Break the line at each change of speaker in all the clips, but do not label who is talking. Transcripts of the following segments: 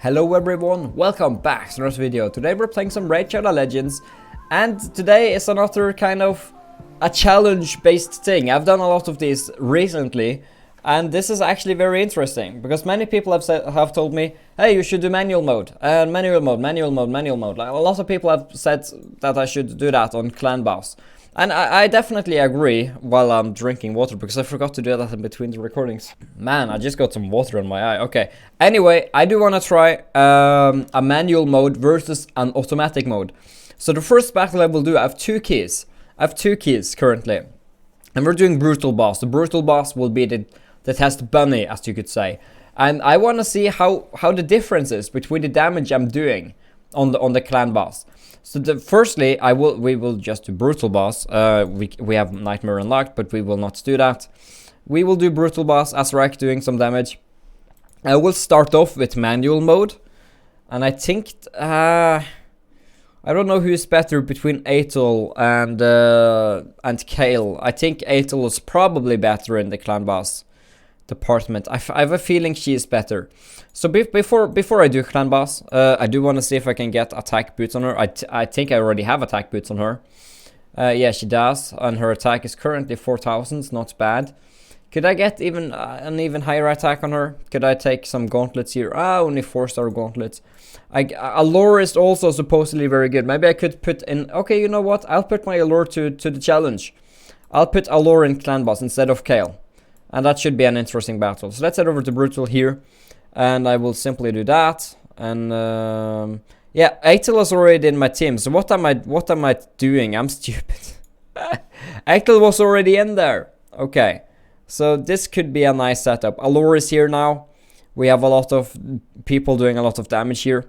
Hello everyone, welcome back to another video. Today we're playing some Raid Shadow Legends, and today is another kind of a challenge based thing. I've done a lot of these recently, and this is actually very interesting because many people have told me, hey, you should do manual mode, and manual mode. Like, a lot of people have said that I should do that on clan boss. And I definitely agree while I'm drinking water, because I forgot to do that in between the recordings. Man, I just got some water in my eye. Okay. Anyway, I do want to try a manual mode versus an automatic mode. So the first battle I will do, I have two keys. I have two keys currently. And we're doing brutal boss. The brutal boss will be the test bunny, as you could say. And I want to see how the difference is between the damage I'm doing on the clan boss. So firstly, we will just do brutal boss. We have nightmare unlocked, but we will not do that. We will do brutal boss as Rack doing some damage. I will start off with manual mode, and I think I don't know who is better between Atel and Kael. I think Atel is probably better in the clan boss department. I have a feeling she is better. So before I do clan boss, I do want to see if I can get attack boots on her. I think I already have attack boots on her. Yeah, she does, and her attack is currently 4,000. It's not bad. Could I get an even higher attack on her? Could I take some gauntlets here? Only 4-star gauntlets. Allure is also supposedly very good. Maybe I could put in... Okay, you know what? I'll put my allure to the challenge. I'll put allure in clan boss instead of Kael. And that should be an interesting battle. So let's head over to brutal here. And I will simply do that. And yeah, Atel is already in my team. So what am I doing? I'm stupid. Atel was already in there. Okay. So this could be a nice setup. Allure is here now. We have a lot of people doing a lot of damage here.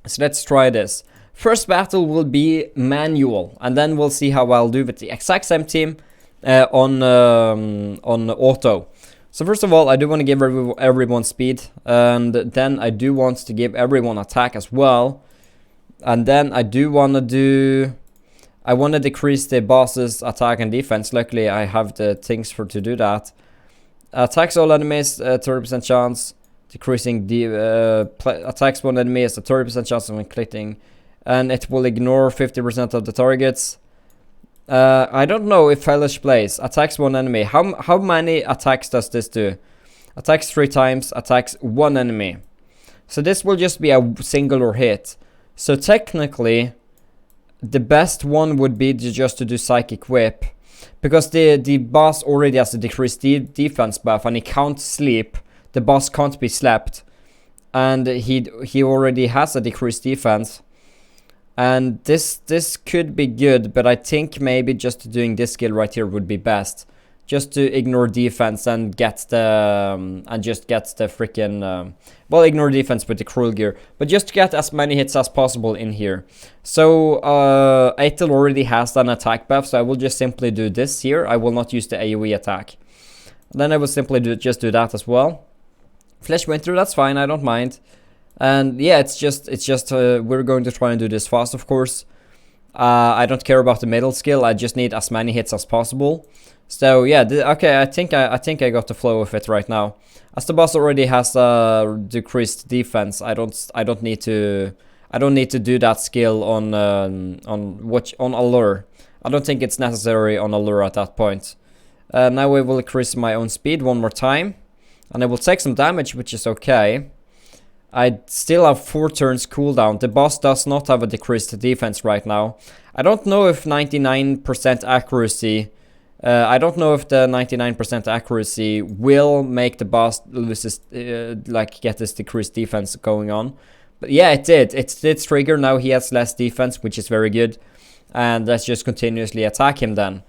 So let's try this. First battle will be manual. And then we'll see how I'll do with the exact same team on auto. So first of all, I do want to give everyone speed, and then I do want to give everyone attack as well. And then I do want to decrease the boss's attack and defense. Luckily, I have the things to do that. Attacks all enemies, 30% chance. Decreasing the attacks one enemy is a 30% chance of clicking, and it will ignore 50% of the targets. I don't know if Hellish plays. Attacks one enemy. How many attacks does this do? Attacks 3 times, attacks 1 enemy. So this will just be a singular hit. So technically, the best one would be just to do Psychic Whip. Because the boss already has a decreased defense buff, and he can't sleep. The boss can't be slept. And he already has a decreased defense. And this could be good, but I think maybe just doing this skill right here would be best. Just to ignore defense and get the freaking well, ignore defense with the cruel gear, but just to get as many hits as possible in here. So Atel already has an attack buff, so I will just simply do this here. I will not use the AoE attack. Then I will simply just do that as well. Flesh Winter, that's fine, I don't mind. And yeah, it's just we're going to try and do this fast, of course. I don't care about the middle skill. I just need as many hits as possible. So yeah, okay. I think I got the flow of it right now. As the boss already has decreased defense, I don't need to do that skill on allure. I don't think it's necessary on allure at that point. Now we will increase my own speed one more time, and I will take some damage, which is okay. I still have 4 turns cooldown. The boss does not have a decreased defense right now. I don't know if 99% accuracy... I don't know if the 99% accuracy will make the boss lose his, get this decreased defense going on. But yeah, it did. It did trigger. Now he has less defense, which is very good. And let's just continuously attack him then.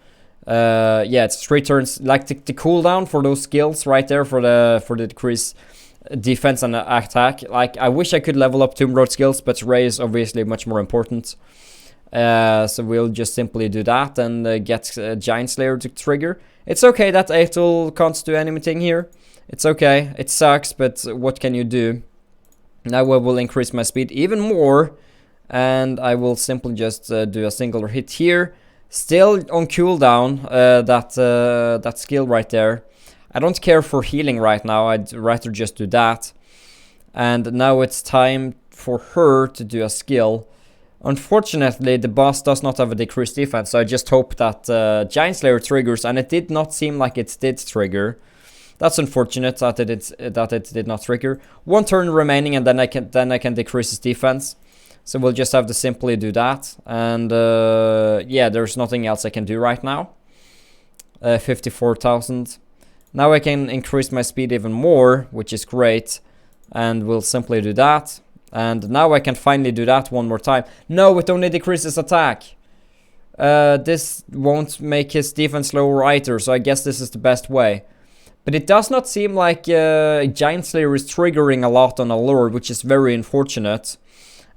Yeah, it's 3 turns. Like the cooldown for those skills right there for the decrease defense and attack. Like, I wish I could level up Tomb Road skills, but Ray is obviously much more important. So we'll just simply do that and get Giant Slayer to trigger. It's okay that Atel can't do anything here. It's okay. It sucks, but what can you do? Now I will increase my speed even more, and I will simply just do a singular hit here. Still on cooldown, that skill right there. I don't care for healing right now. I'd rather just do that. And now it's time for her to do a skill. Unfortunately, the boss does not have a decreased defense, so I just hope that Giant Slayer triggers, and it did not seem like it did trigger. That's unfortunate that it did not trigger. One turn remaining, and then I can decrease his defense. So we'll just have to simply do that. And yeah, there's nothing else I can do right now. 54,000. Now I can increase my speed even more, which is great. And we'll simply do that. And now I can finally do that one more time. No, it only decreases attack. This won't make his defense lower either, so I guess this is the best way. But it does not seem like Giant Slayer is triggering a lot on Allure, which is very unfortunate.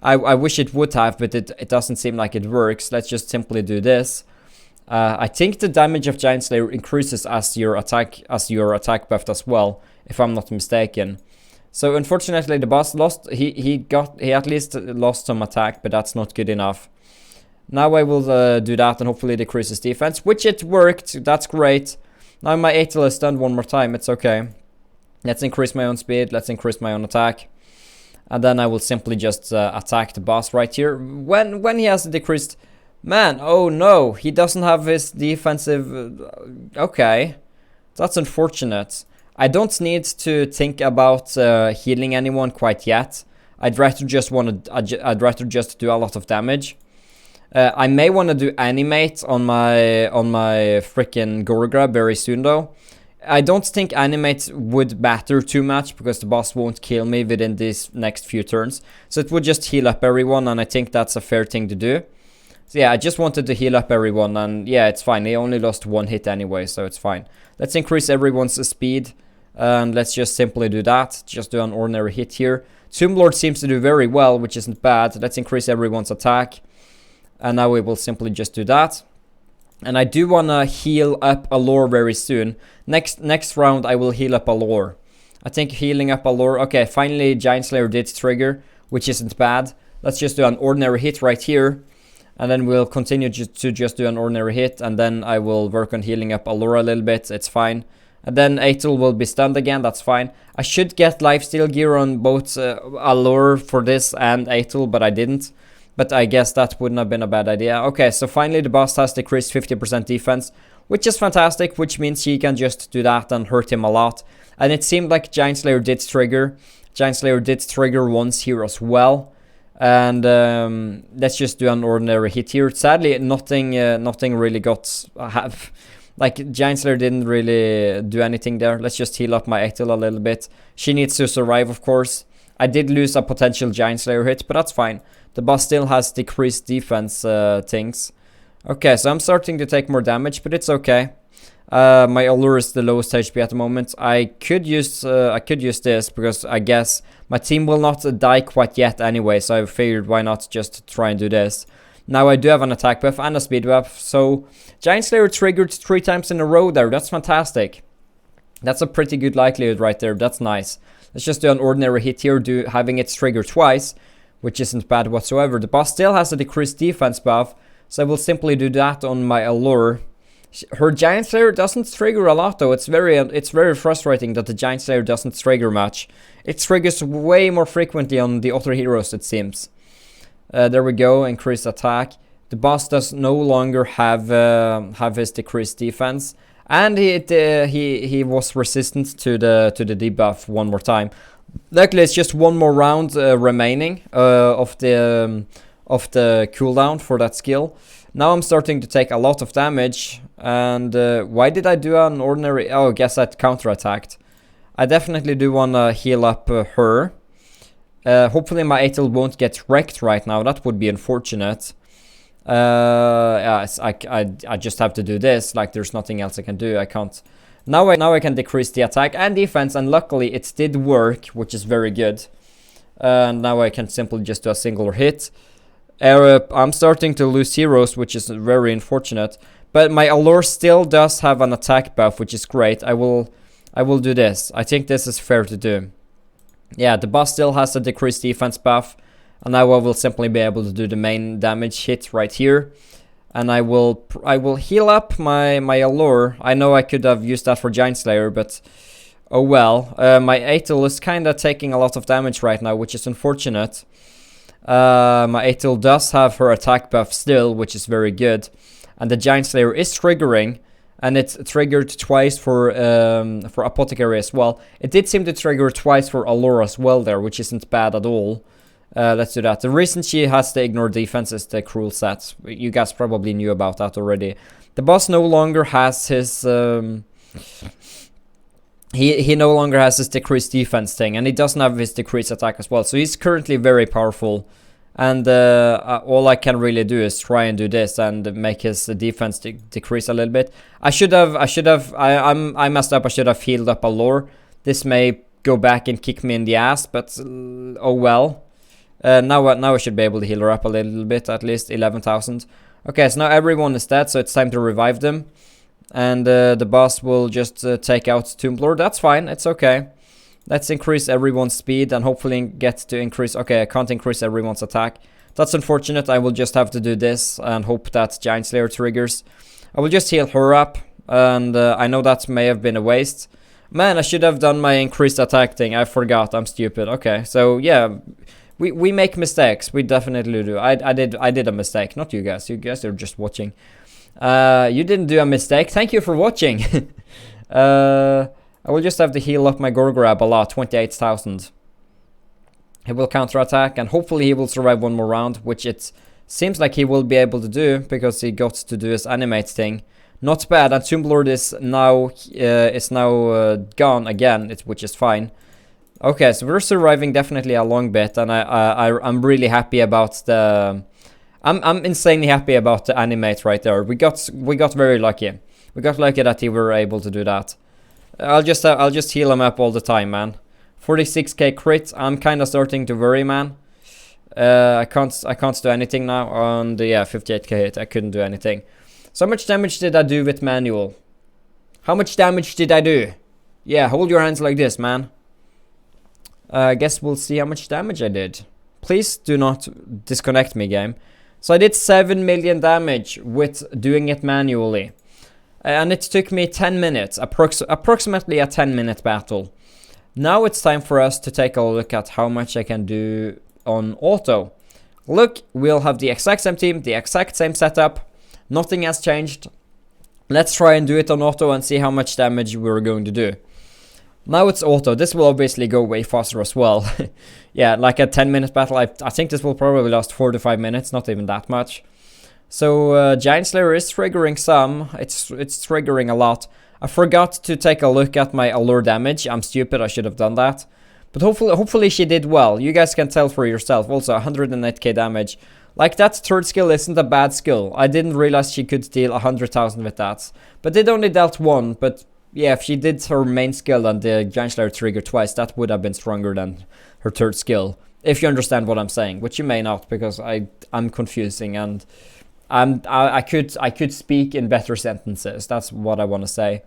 I wish it would have, but it doesn't seem like it works. Let's just simply do this. I think the damage of Giant Slayer increases as your attack buffed as well, if I'm not mistaken. So unfortunately the boss lost. He at least lost some attack, but that's not good enough. Now I will do that and hopefully decrease his defense, which it worked. That's great. Now my Atel is stunned one more time. It's okay. Let's increase my own speed. Let's increase my own attack. And then I will simply just attack the boss right here. When he has a decreased... Man, oh no. He doesn't have his defensive... okay. That's unfortunate. I don't need to think about healing anyone quite yet. I'd rather just do a lot of damage. I may want to do animate on my freaking Gorgra very soon though. I don't think animate would matter too much because the boss won't kill me within these next few turns. So it would just heal up everyone, and I think that's a fair thing to do. So yeah, I just wanted to heal up everyone, and yeah, it's fine. He only lost one hit anyway, so it's fine. Let's increase everyone's speed, and let's just simply do that. Just do an ordinary hit here. Tomb Lord seems to do very well, which isn't bad. Let's increase everyone's attack. And now we will simply just do that. And I do want to heal up Allure very soon. Next round I will heal up Allure. I think healing up Allure... Okay, finally Giant Slayer did trigger, which isn't bad. Let's just do an ordinary hit right here. And then we'll continue to just do an ordinary hit. And then I will work on healing up Allure a little bit. It's fine. And then Atel will be stunned again. That's fine. I should get lifesteal gear on both Allure for this and Atel, but I didn't. But I guess that wouldn't have been a bad idea. Okay, so finally the boss has decreased 50% defense, which is fantastic, which means he can just do that and hurt him a lot. And it seemed like Giant Slayer did trigger. Giant Slayer did trigger once here as well. And let's just do an ordinary hit here. Sadly, nothing really got... like, Giant Slayer didn't really do anything there. Let's just heal up my Atel a little bit. She needs to survive, of course. I did lose a potential Giant Slayer hit, but that's fine. The boss still has decreased defense things. Okay, so I'm starting to take more damage, but it's okay. My Allure is the lowest HP at the moment. I could use this because I guess my team will not die quite yet anyway, so I figured why not just try and do this. Now I do have an attack buff and a speed buff, so Giant Slayer triggered 3 times in a row there. That's fantastic. That's a pretty good likelihood right there. That's nice. Let's just do an ordinary hit here, having it trigger twice, which isn't bad whatsoever. The boss still has a decreased defense buff, so I will simply do that on my Allure. Her Giant Slayer doesn't trigger a lot though. It's very frustrating that the Giant Slayer doesn't trigger much. It triggers way more frequently on the other heroes, it seems. There we go, increased attack. The boss does no longer have his decreased defense. And he was resistant to the debuff one more time. Luckily, it's just one more round remaining of the cooldown for that skill. Now I'm starting to take a lot of damage. And why did I do an ordinary... Oh, I guess I counterattacked. I definitely do want to heal up her. Hopefully my Atel won't get wrecked right now. That would be unfortunate. Yeah, I just have to do this. Like, there's nothing else I can do. I can't... Now I can decrease the attack and defense, and luckily it did work, which is very good. And now I can simply just do a single hit. I'm starting to lose heroes, which is very unfortunate. But my Allure still does have an attack buff, which is great. I will do this. I think this is fair to do. Yeah, the boss still has a decreased defense buff. And now I will simply be able to do the main damage hit right here. And I will heal up my Allure. I know I could have used that for Giant Slayer, but... Oh well, my Atel is kinda taking a lot of damage right now, which is unfortunate. My Atel does have her attack buff still, which is very good. And the Giant Slayer is triggering, and it's triggered twice for Apothecary as well. It did seem to trigger twice for Allure as well there, which isn't bad at all. Let's do that. The reason she has the ignore defense is the cruel set. You guys probably knew about that already. The boss no longer has his... He no longer has his decreased defense thing, and he doesn't have his decreased attack as well. So he's currently very powerful, and all I can really do is try and do this and make his defense decrease a little bit. I messed up. I should have healed up Allure. This may go back and kick me in the ass, but oh well. Now I should be able to heal her up a little bit, at least 11,000. Okay, so now everyone is dead, so it's time to revive them. And the boss will just take out Tomb Lord. That's fine, it's okay. Let's increase everyone's speed and hopefully get to increase... Okay, I can't increase everyone's attack. That's unfortunate. I will just have to do this and hope that Giant Slayer triggers. I will just heal her up, and I know that may have been a waste. Man, I should have done my increased attack thing. I forgot, I'm stupid. Okay, so yeah, we make mistakes. We definitely do. I did a mistake, not you guys. You guys are just watching. You didn't do a mistake. Thank you for watching. I will just have to heal up my Gorgrab a lot, 28,000. He will counterattack, and hopefully he will survive one more round, which it seems like he will be able to do, because he got to do his animate thing. Not bad, and Tomb Lord is now gone again, which is fine. Okay, so we're surviving definitely a long bit, and I'm really happy about the... I'm insanely happy about the animate right there. We got very lucky. We got lucky that he were able to do that. I'll just heal him up all the time, man. 46k crit. I'm kind of starting to worry, man. I can't do anything now. On the 58k hit, I couldn't do anything. So how much damage did I do with manual? How much damage did I do? Yeah, hold your hands like this, man. I guess we'll see how much damage I did. Please do not disconnect me, game. So I did 7 million damage with doing it manually. And it took me 10 minutes, approximately a 10-minute battle. Now it's time for us to take a look at how much I can do on auto. Look, we'll have the exact same team, the exact same setup. Nothing has changed. Let's try and do it on auto and see how much damage we're going to do. Now it's auto. This will obviously go way faster as well. Yeah, like a 10-minute battle. I think this will probably last 4 to 5 minutes, not even that much. So Giant Slayer is triggering some. It's triggering a lot. I forgot to take a look at my Allure damage. I'm stupid, I should have done that. But hopefully she did well. You guys can tell for yourself. Also 108k damage. Like, that third skill isn't a bad skill. I didn't realize she could deal 100,000 with that. But it only dealt 1. But yeah, if she did her main skill and the Giant Slayer trigger twice, that would have been stronger than her third skill. If you understand what I'm saying, which you may not, because I'm confusing, and I could speak in better sentences. That's what I want to say.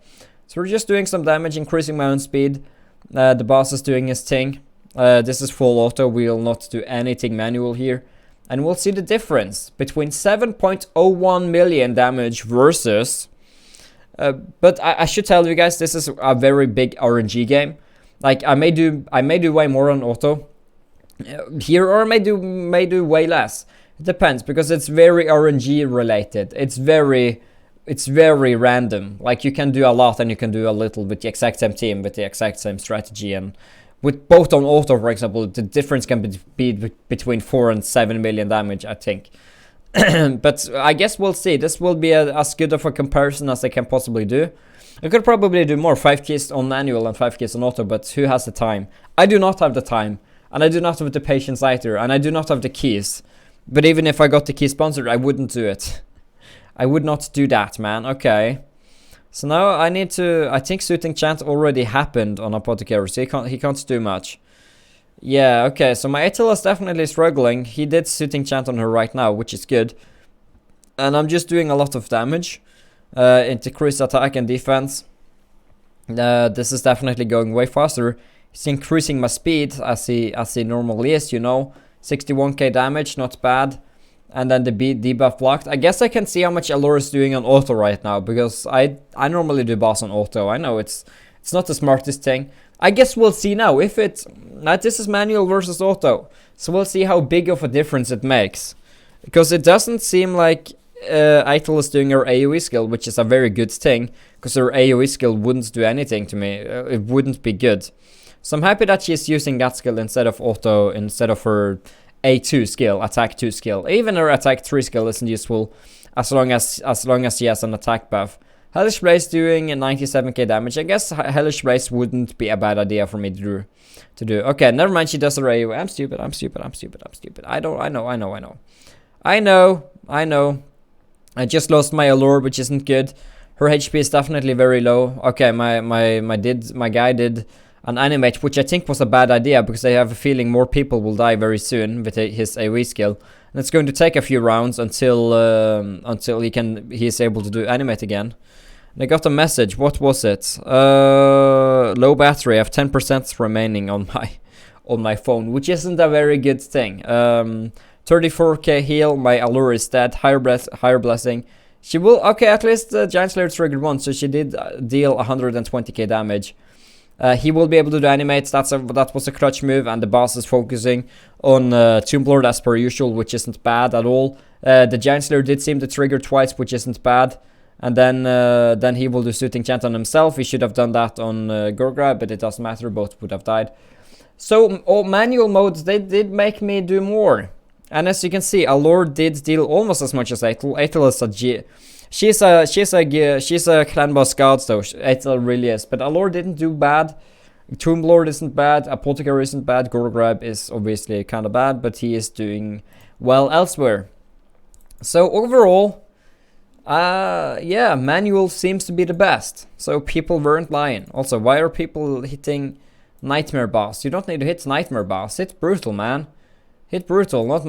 So we're just doing some damage, increasing my own speed. The boss is doing his thing. This is full auto. We'll not do anything manual here. And we'll see the difference between 7.01 million damage versus... but I should tell you guys, this is a very big RNG game. Like, I may do way more on auto here, or I may do way less. It depends, because it's very RNG related. It's very random. Like, you can do a lot and you can do a little with the exact same team, with the exact same strategy. And with both on auto, for example, the difference can be between 4 and 7 million damage, I think. But I guess we'll see. This will be as good of a comparison as I can possibly do. I could probably do more 5 keys on manual and 5 keys on auto, but who has the time? I do not have the time, and I do not have the patience either, and I do not have the keys. But even if I got the key sponsored, I wouldn't do it. I would not do that, man. Okay. So now I need to... I think Soothing Chant already happened on Apothecary, so he can't do much. Yeah, okay, so my Atel is definitely struggling. He did Soothing Chant on her right now, which is good. And I'm just doing a lot of damage. Increased attack and defense. This is definitely going way faster. He's increasing my speed as he normally is, you know. 61k damage, not bad. And then the debuff blocked. I guess I can see how much Allure is doing on auto right now, because I normally do boss on auto. I know it's It's not the smartest thing. I guess we'll see now. If it's... this is manual versus auto. So we'll see how big of a difference it makes. Because it doesn't seem like Eitel is doing her AoE skill, which is a very good thing. Because her AoE skill wouldn't do anything to me. It wouldn't be good. So I'm happy that she's using that skill instead of auto, instead of her A2 skill, attack 2 skill. Even her attack 3 skill isn't useful as long as she has an attack buff. Hellish Blaze doing 97k damage. I guess Hellish Blaze wouldn't be a bad idea for me to do. Okay, never mind, she does her AoE. I'm stupid. I know. I just lost my allure, which isn't good. Her HP is definitely very low. Okay, my guy did an animate, which I think was a bad idea, because I have a feeling more people will die very soon with his AoE skill. And it's going to take a few rounds until he is able to do animate again. And I got a message. What was it? Low battery. I have 10% remaining on my phone, which isn't a very good thing. 34k heal. My allure is dead. Higher blessing. She will. Okay, at least Giant Slayer triggered once, so she did deal 120k damage. He will be able to do animates. That was a clutch move, and the boss is focusing on Tomb Lord as per usual, which isn't bad at all. The Giant Slayer did seem to trigger twice, which isn't bad. And then he will do Soothing Chant on himself. He should have done that on Gorgra, but it doesn't matter. Both would have died. So all manual modes, they did make me do more. And as you can see, Allure did deal almost as much as Eitel. Eitel is a G. She's a clan boss god, though. Eitel really is. But Allure didn't do bad. Tomb Lord isn't bad. Apothecary isn't bad. Gorgrab is obviously kind of bad, but he is doing well elsewhere. So overall, yeah, manual seems to be the best. So people weren't lying. Also, why are people hitting Nightmare Boss? You don't need to hit Nightmare Boss. Hit Brutal, man. Hit Brutal, not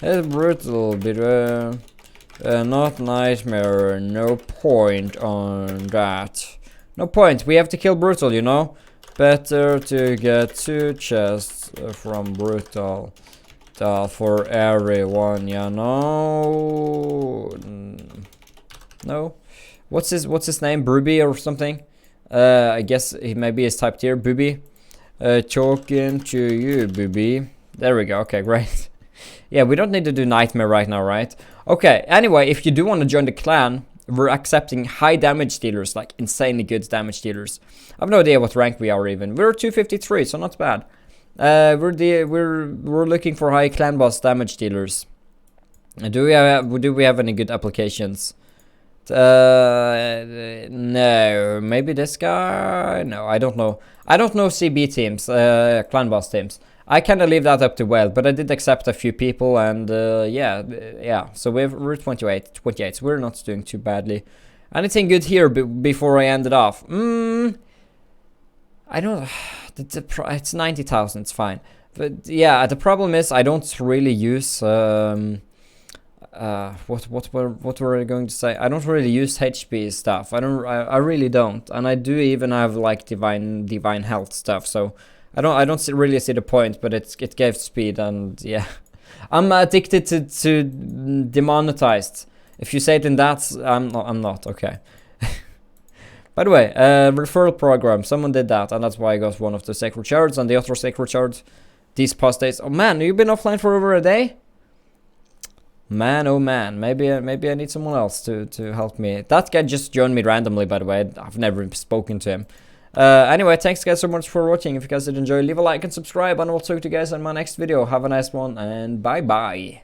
hit Brutal, but not Nightmare. No point on that. No point. We have to kill Brutal, you know. Better to get 2 chests from Brutal. For everyone, you know. No. What's his name? Bruby or something? I guess maybe he's typed here. Booby. Talking to you, Booby. There we go. Okay, great. Yeah, we don't need to do Nightmare right now, right? Okay, anyway, if you do want to join the clan, we're accepting high damage dealers, like insanely good damage dealers. I have no idea what rank we are even. We're 253, so not bad. We're looking for high clan boss damage dealers. Do we have any good applications? No. Maybe this guy? No, I don't know. I don't know CB teams, clan boss teams. I kind of leave that up to Well, but I did accept a few people, and yeah. So we're 28, so we're not doing too badly. Anything good here before I end it off? I don't. It's 90,000. It's fine. But yeah, the problem is I don't really use what were I going to say? I don't really use HP stuff. I really don't, and I do even have like divine health stuff. So I don't really see the point, but it gave speed, and yeah, I'm addicted to demonetized. If you say it in that, I'm not okay. By the way, referral program, someone did that, and that's why I got one of the sacred shards and the other sacred shard these past days. Oh man, you've been offline for over a day? Man, oh man, maybe I need someone else to help me. That guy just joined me randomly, by the way. I've never spoken to him. Anyway, thanks guys so much for watching. If you guys did enjoy, leave a like and subscribe, and I'll talk to you guys in my next video. Have a nice one, and bye bye.